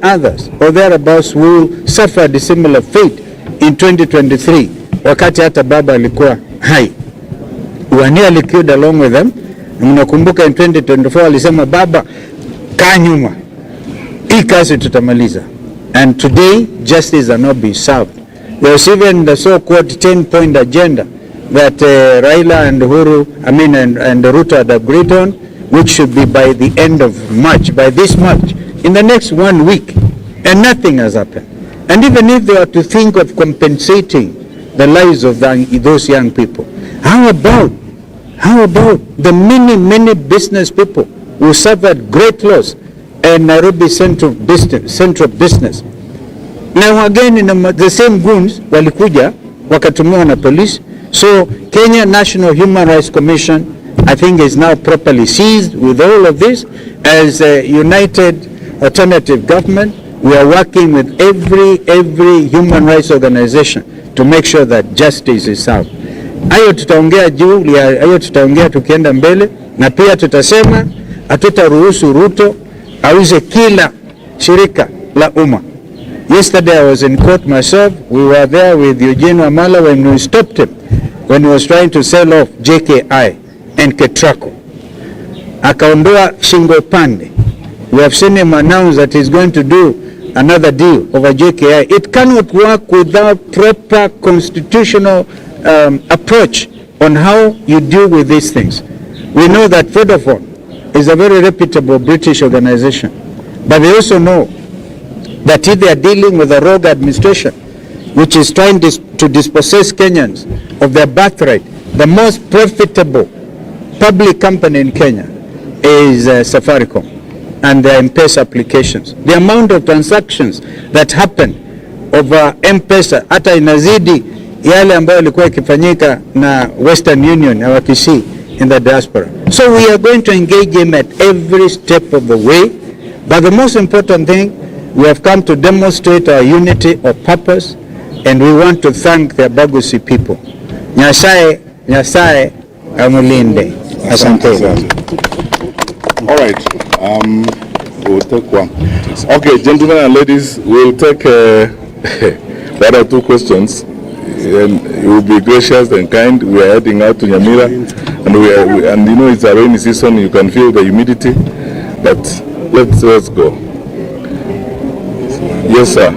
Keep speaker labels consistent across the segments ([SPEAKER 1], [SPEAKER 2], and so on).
[SPEAKER 1] others or thereabouts will suffer a similar fate in 2023, wakati hata baba alikuwa hai. We nearly killed along with them. Mnakumbuka in 2024 alisema baba kaa nyuma, hii kazi tutamaliza. And today justice are not being served. There was even the so-called 10-point agenda that Raila and Uhuru, and Ruto had agreed on, which should be by the end of March, by this March, in the next 1 week, and nothing has happened. And even if they are to think of compensating the lives of those young people, how about the many business who suffered great loss in Nairobi central business? Now again, the same goons walikuja wakatumiwa na police. So Kenya National Human Rights Commission, I think, is now properly seized with all of this. As a united alternative government, we are working with every human rights organization to make sure that justice is served. Hayo tutaongea juu, hayo tutaongea tukienda mbele, na pia tutasema hatutaruhusu Ruto auze kila shirika la umma. Yesterday I was in court myself. We were there with Eugene Wamalwa when we stopped him when he was trying to sell off JKI and Ketraco. Akaondoa shingo pande. We have seen him announce that he's going to do another deal over JKI. It cannot work without proper constitutional approach on how you deal with these things. We know that Vodafone is a very reputable British organization, but they also know that if they are dealing with a rogue administration which is trying to dispossess Kenyans of their birthright, the most profitable public company in Kenya is Safaricom and their M-Pesa applications. The amount of transactions that happen over M-Pesa hata inazidi yale ambayo ilikuwa ikifanyika na Western Union na Wakisi in the diaspora. So we are going to engage him at every step of the way. But the most important thing, we have come to demonstrate our unity of purpose, and we want to thank the Abagusi people. Nyasaye amulinde. Asante.
[SPEAKER 2] All right. We'll take one. Okay, gentlemen and ladies, we'll take one or two questions. And you will be gracious and kind. We are heading out to Nyamira, and you know it's a rainy season. You can feel the humidity, but let's go. Yes, sir.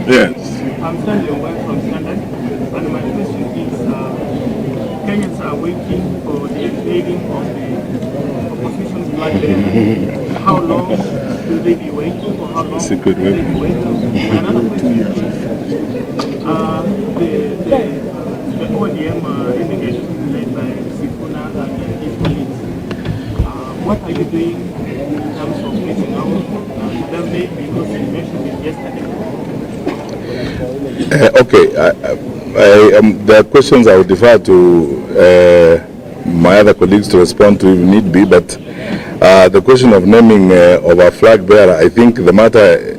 [SPEAKER 2] Yes.
[SPEAKER 3] I'm standing away from Standard, and my question is, Kenyans are waiting for the unveiling of the opposition's blood bank. How long will they be waiting? For how long will they be waiting? Another question is, the ODM delegation led by Sifuna and his colleagues, what are you doing in terms of reaching out to them? Because you mentioned it yesterday.
[SPEAKER 2] Okay, the questions I would defer to my other colleagues to respond to if need be, but the question of naming of our flag bearer, I think the matter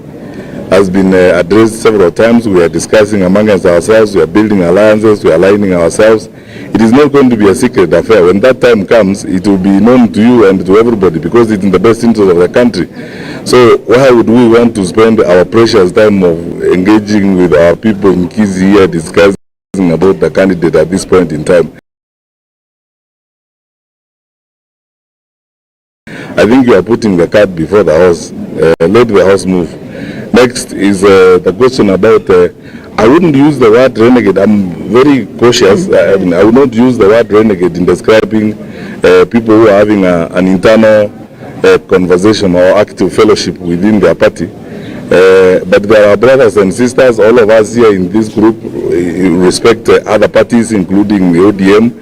[SPEAKER 2] has been addressed several times. We are discussing amongst ourselves, we are building alliances, we are aligning ourselves. It is not going to be a secret affair. When that time comes, it will be known to you and to everybody because it's in the best interest of the country. So why would we want to spend our precious time of engaging with our people in Kizi here discussing about the candidate at this point in time? I think you are putting the cart before the horse. Let the horse move. Next is the question about, I wouldn't use the word renegade. I'm very cautious. I will not use the word renegade in describing people who are having an internal conversation or active fellowship within their party. But there are brothers and sisters, all of us here in this group respect other parties, including the ODM.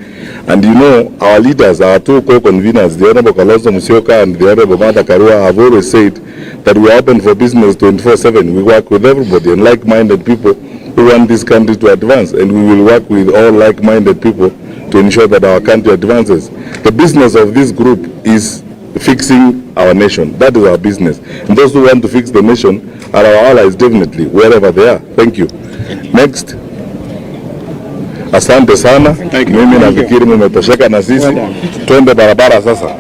[SPEAKER 2] And you know, our leaders, our two co-conveners, the Honorable Kalonzo Musyoka and the Honorable Martha Karua, have always said that we are open for business 24/7. We work with everybody and like-minded people who want this country to advance, and we will work with all like-minded people to ensure that our country advances. The business of this group is fixing our nation. That is our business. And those who want to fix the nation are our allies, definitely, wherever they are. Thank you. Next. Asante sana. Mimi nafikiri mmetosheka na sisi. Twende barabara sasa.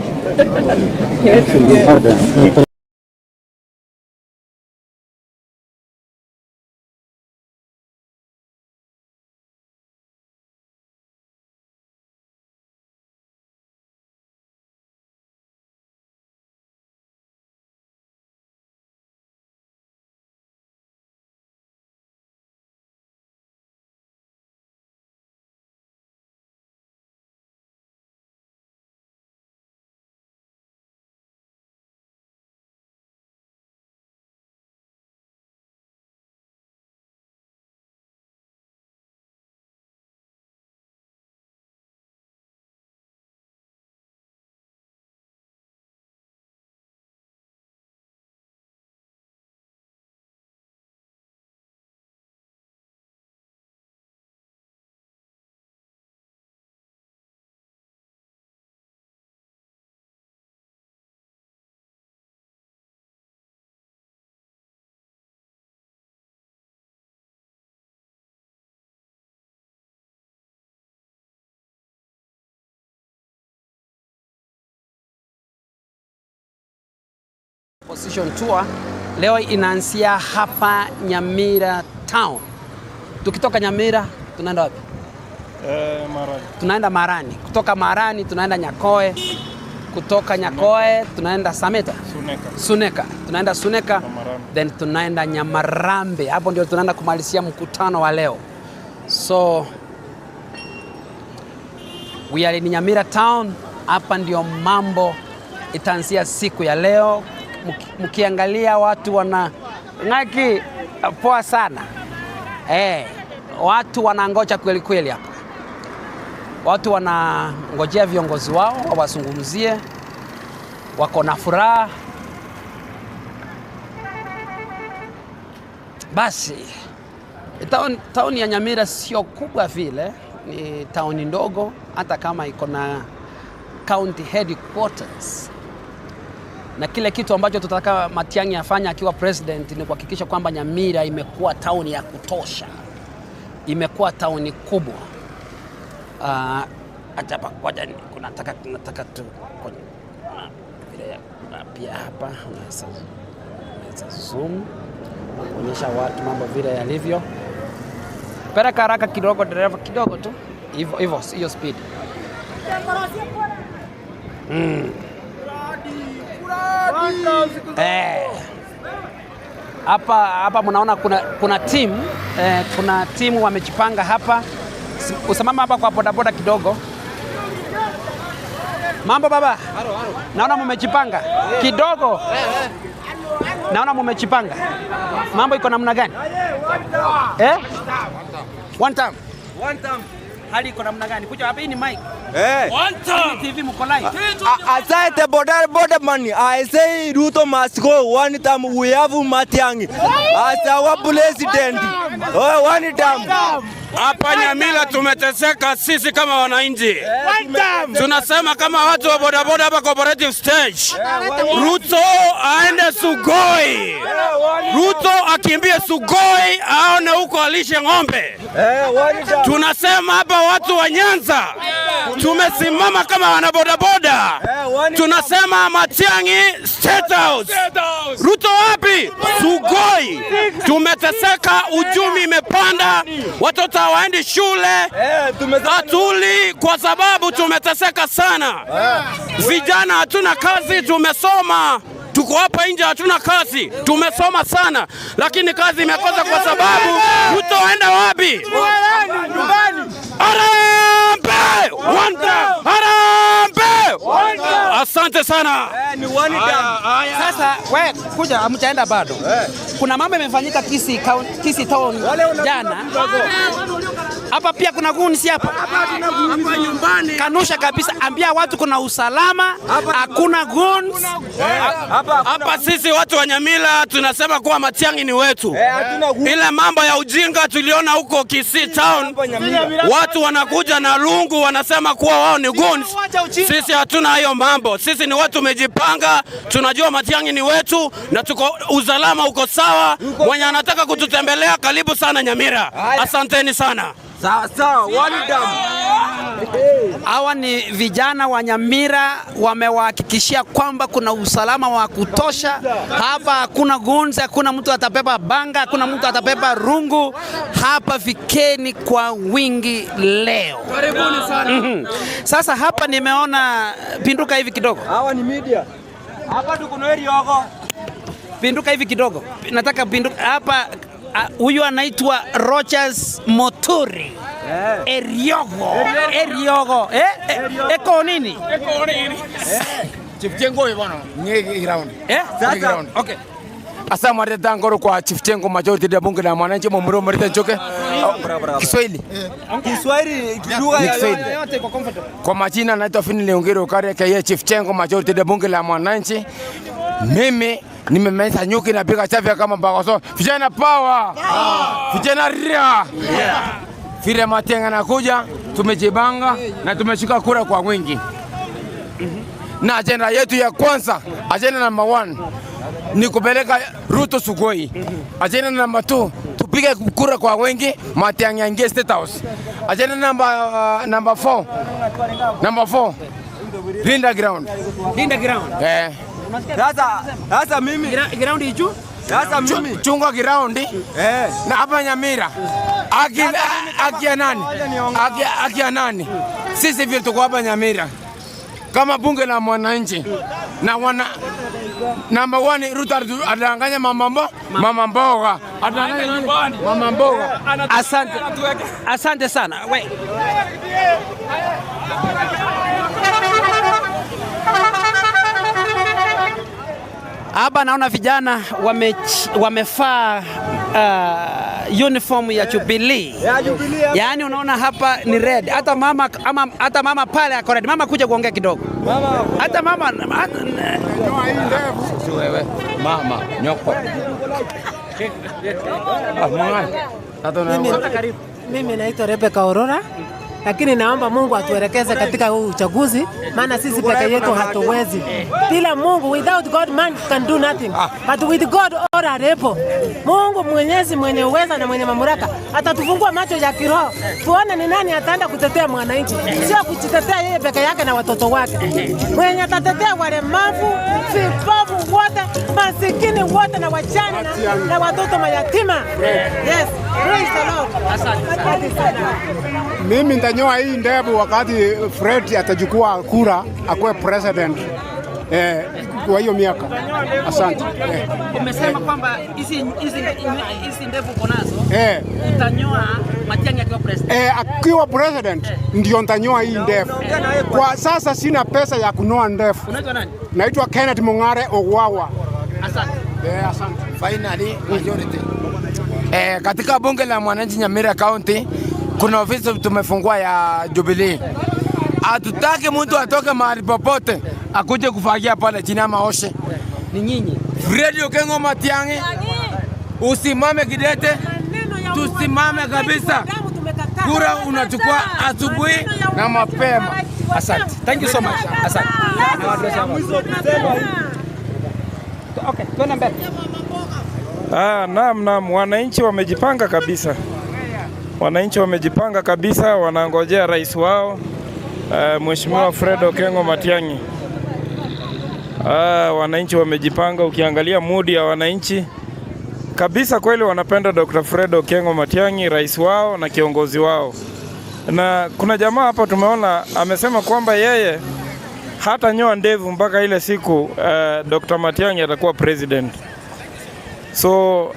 [SPEAKER 4] Opposition tour leo inaanzia hapa Nyamira town. Tukitoka Nyamira tunaenda wapi?
[SPEAKER 3] Marani.
[SPEAKER 4] Tunaenda Marani. Kutoka Marani tunaenda Nyakoe. Kutoka Nyakoe tunaenda Sameta. Suneka. Tunaenda Suneka. Then tunaenda Nyamarambe. Hapo ndio tunaenda kumalizia mkutano wa leo. So we are in Nyamira town. Hapa ndio mambo itaanzia siku ya leo. Mkiangalia watu wana ngaki poa sana. Watu wanangoja kweli kweli hapa. Watu wanangojea viongozi wao wawazungumzie. Wako na furaha. Basi town ya Nyamira sio kubwa vile, ni town ndogo hata kama iko na county headquarters. Na kile kitu ambacho tutataka Matiang'i afanya akiwa president ni kuhakikisha kwamba Nyamira imekuwa town ya kutosha. Imekuwa town kubwa. Hata kwa tunataka tu pia hapa unaweza zoom kuonyesha watu mambo vile yalivyo. Pereka haraka kidogo dereva, kidogo tu. Hivyo hiyo speed. Hapa mnaona kuna timu wamejipanga hapa. Usimama hapa kwa bodaboda kidogo. Mambo baba? Naona mmejipanga kidogo. Naona mmejipanga. Mambo iko namna gani? One time. Hali iko namna gani? Kuja hapa, hii ni mic. One time. TV mko live.
[SPEAKER 5] Asante boda money. I say Ruto must go. One time we have Matiang'i as our president. One time.
[SPEAKER 6] Hapa Nyamira tumeteseka sisi kama wananchi. Tunasema kama watu wa bodaboda hapa cooperative stage. Ruto aende Sugoi. Ruto akimbie Sugoi aone huko alishe ng'ombe. Tunasema hapa watu wa Nyanza tumesimama kama wana bodaboda. Tunasema Matiang'i State House. Ruto wapi? Sugoi. Tumeteseka, uchumi imepanda, watoto hawaendi shule, hatuli kwa sababu tumeteseka sana. Vijana hatuna kazi, tumesoma, tuko hapa nje hatuna kazi, tumesoma sana, lakini kazi imekosa kwa sababu Ruto aenda wapi? Harambee! Harambee! Asante sana.
[SPEAKER 4] Sasa wewe kuja, hamtaenda bado. Kuna mambo yamefanyika Kisii town jana. Hapa pia kuna goons hapa. Hapa nyumbani. Kanusha kabisa, ambia watu kuna usalama, hakuna goons.
[SPEAKER 6] Hapa sisi watu wa Nyamira tunasema kuwa Matiang'i ni wetu. Ile mambo ya ujinga tuliona huko Kisii town. Watu wanakuja na lungu wanasema kuwa wao ni goons. Sisi hatuna hiyo mambo. Sisi ni watu tumejipanga, tunajua Matiang'i ni wetu na tuko usalama uko sawa. Mwenye anataka kututembelea karibu sana Nyamira. Asanteni sana.
[SPEAKER 5] Sawa, one time.
[SPEAKER 4] Hawa ni vijana wa Nyamira, wamewahakikishia kwamba kuna usalama wa kutosha. Hapa hakuna goons, hakuna mtu atabeba banga, hakuna mtu atabeba rungu. Hapa vikeni kwa wingi leo.
[SPEAKER 6] Karibuni sana.
[SPEAKER 4] Sasa hapa nimeona pinduka hivi kidogo.
[SPEAKER 5] Hawa ni media. Hapa tuko na Eriogo.
[SPEAKER 4] Pinduka hivi kidogo. Nataka pinduka hapa. Huyu anaitwa Rogers Moturi. Eriogo. Eko nini?
[SPEAKER 7] Chief Chengo bwana, ngeki ground.
[SPEAKER 4] Sasa okay.
[SPEAKER 7] Asa marita ngoro kwa Chief Chengo majority ya bunge la mwananchi Momoro Marita Njoke. Kiswahili.
[SPEAKER 5] Kiswahili lugha
[SPEAKER 4] yote iko comfortable.
[SPEAKER 7] Kwa majina naitwa Finley Ongero Kare kwa Chief Chengo majority ya bunge la mwananchi. Mimi nimemeza nyuki na piga chafya kama Bagaso. Vijana power. Vijana ria. Vile Matiang'i anakuja, tumejibanga na tumeshika kura kwa wingi. Na agenda yetu ya kwanza, agenda number 1 ni kupeleka Ruto Sugoi. Agenda number 2, tupige kura kwa wingi, Matiang'i aingie State House. Agenda number 4, Linda ground.
[SPEAKER 5] Sasa mimi
[SPEAKER 4] ground hicho.
[SPEAKER 5] Sasa mimi
[SPEAKER 7] chunga ground na hapa Nyamira. Akia nani? Sisi vile tuko hapa Nyamira. Kama bunge la mwananchi na wana number 1 Ruto adanganya mama mboga. Adanganya mama mboga.
[SPEAKER 4] Asante sana. We. Hapa naona vijana wamefaa uniform ya Jubilee. Yaani unaona hapa ni red. Hata mama pale ako red. Mama kuja kuongea kidogo. Hata mama
[SPEAKER 7] wewe mama nyoko.
[SPEAKER 8] Mimi naitwa Rebecca Aurora. Lakini naomba Mungu atuelekeze katika huu uchaguzi, maana sisi peke yetu hatuwezi. Bila Mungu, without God man can do nothing. But with God all are able. Mungu Mwenyezi mwenye uweza na mwenye mamlaka atatufungua macho ya kiroho. Tuone ni nani ataenda kutetea mwananchi. Sio kujitetea yeye peke yake na watoto wake. Mwenye atatetea walemavu, vipofu wote, masikini wote na wajane na watoto mayatima. Yes. Praise the Lord. Asante.
[SPEAKER 9] Mimi nitanyoa hii ndevu wakati Fred atachukua kura akuwe president kwa hiyo miaka. Asante.
[SPEAKER 4] Umesema kwamba hizi ndevu uko nazo. Utanyoa Matiang'i akiwa president.
[SPEAKER 9] Akiwa president ndio nitanyoa hii ndevu. Kwa sasa sina pesa ya kunoa ndevu.
[SPEAKER 4] Unaitwa nani?
[SPEAKER 9] Naitwa Kenneth Mung'are Ogwawa.
[SPEAKER 4] Asante.
[SPEAKER 9] Asante.
[SPEAKER 7] Finally majority. Katika bunge la mwananchi Nyamira County kuna ofisi tumefungua ya Jubilee. Hatutaki mtu atoke mahali popote akuje kufagia pale chini ama oshe.
[SPEAKER 4] Ni nyinyi.
[SPEAKER 7] Fred Okengo Matiang'i, usimame kidete, tusimame kabisa. Kura unachukua asubuhi na mapema.
[SPEAKER 4] Asante. Thank you so much. Asante. Okay, twende mbele.
[SPEAKER 10] Naam, wananchi wamejipanga kabisa. Wananchi wamejipanga kabisa, wanangojea rais wao Mheshimiwa Fred Okengo Matiang'i. Wananchi wamejipanga, ukiangalia mood ya wananchi kabisa, kweli wanapenda Dr. Fred Okengo Matiang'i, rais wao na kiongozi wao. Na kuna jamaa hapa tumeona amesema kwamba yeye hata nyoa ndevu mpaka ile siku Dr. Matiang'i atakuwa president. So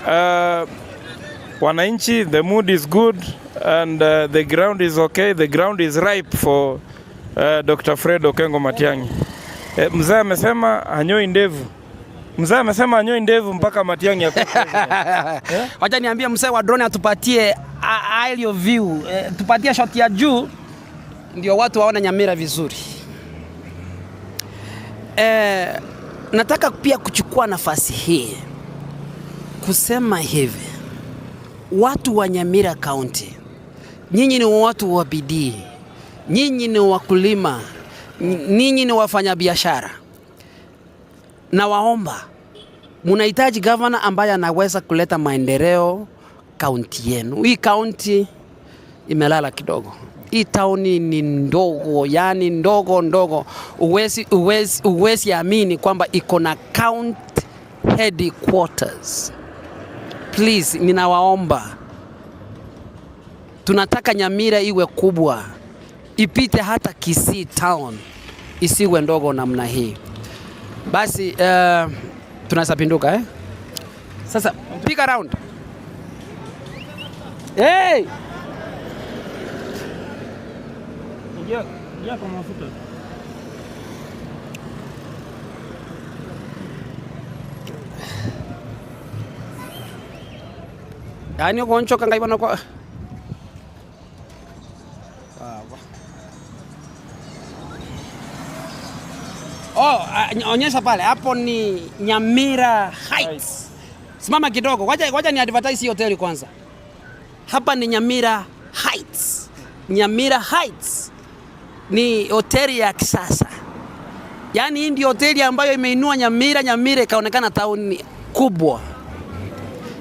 [SPEAKER 10] wananchi, the mood is good and the ground is okay. The ground is ripe for Dr. Fred Okengo Matiang'i. Mzee amesema anyoi ndevu. Mzee amesema anyoi ndevu mpaka Matiang'i akuwe president.
[SPEAKER 4] Wacha niambie mzee wa drone atupatie aerial view, tupatie shot ya juu ndio watu waone Nyamira vizuri. Nataka pia kuchukua nafasi hii kusema hivi, watu wa Nyamira County, nyinyi ni watu wa bidii, nyinyi ni wakulima, nyinyi ni wafanyabiashara. Na waomba, mnahitaji governor ambaye anaweza kuleta maendeleo kaunti yenu. Hii kaunti imelala kidogo. Hii tauni ni ndogo, yani ndogo. Uwezi amini kwamba iko na county headquarters. Please, ninawaomba. Tunataka Nyamira iwe kubwa. Ipite hata Kisii town. Isiwe ndogo namna hii. Basi tunasapinduka Sasa pick around. Hey!
[SPEAKER 3] Ya kwa mafuta.
[SPEAKER 4] Yaani uko nchoka ngaibana kwa. Onyesha pale. Hapo ni Nyamira Heights. Simama kidogo. Wacha ni advertise hii hoteli kwanza. Hapa ni Nyamira Heights. Nyamira Heights ni hoteli ya kisasa. Yaani hii ndio hoteli ambayo imeinua Nyamira ikaonekana tauni kubwa.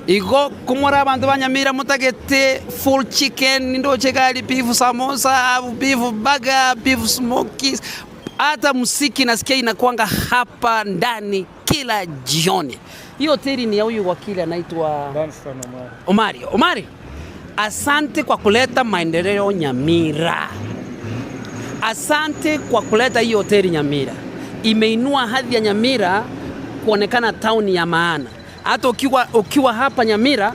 [SPEAKER 4] Igo kumora abantu ba Nyamira mutagete full chicken, ndo chegali beef samosa, beef burger, beef smokies, hata muziki nasikia inakuanga hapa ndani kila jioni. Hiyo hoteli ni ya huyu wakili anaitwa Omari. Omari, asante kwa kuleta maendeleo Nyamira. Asante kwa kuleta hiyo hoteli Nyamira. Imeinua hadhi ya Nyamira kuonekana town ya maana. Hata ukiwa hapa Nyamira